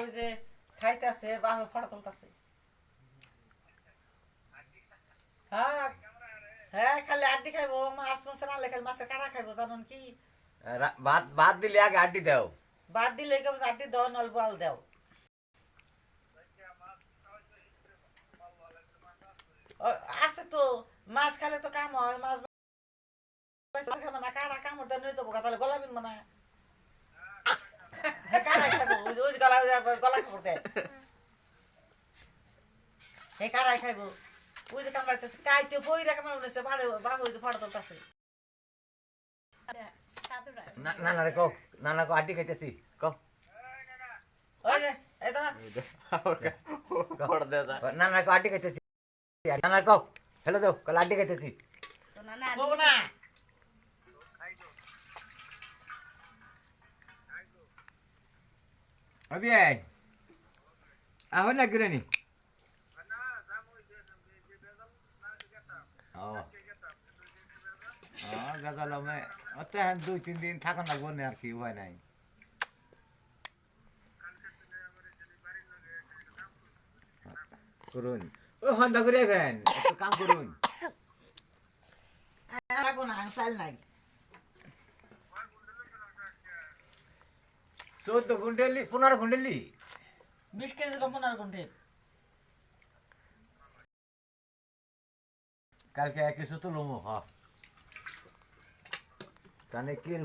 ওই যে খাইতেছে বাপে ফটো তুলতেছে। হ্যাঁ হ্যাঁ, খালি আড্ডি খাইবো, মাছ মাছ রানলে খালি মাছের কাটা খাইবো, জানুন কি? ভাত ভাত দিলে আগে আড্ডি দাও। বাদ দিলে কেমন আড্ডি দাও, নল বল দাও। আছে তো, মাছ খালে তো কাম হয়, মাছ খাবে না, কাটা কামড় দেয় নিয়ে যাবো, তাহলে গলা বিনবো না। হ্যাঁ কাটাই খাবো, ওই গলা গলা কামড় দেয়, হ্যাঁ কাটাই খাইবো। ওই যে কামড়াইতেছে কাইতে বইরা কামড় উঠেছে, বাবু ওই যে ফটো তুলতেছে। নানা রে কও, নানা কও আড্ডি খাইতেছি কও। ওই যে এই দাঁড়া, নানা কও আড্ডি খাইতেছি, নানা কও হ্যালো দাও, কল আড্ডি খাইতেছি। বলবো না। अभी आए आहो ना गिरे नी गजल में अते हैं 2-3 दिन থাকা না বনে আর কি হয় নাই করুন ও হন্দা করে ভেন একটু কাম করুন রাখবো না, চাল নাই। 14 গুন্ডেলি 15 গুন্ডেলি 20 কেজি কম 15 ঘন্টে। কালকে কিছু তো লমো হ্যাঁ কানে কি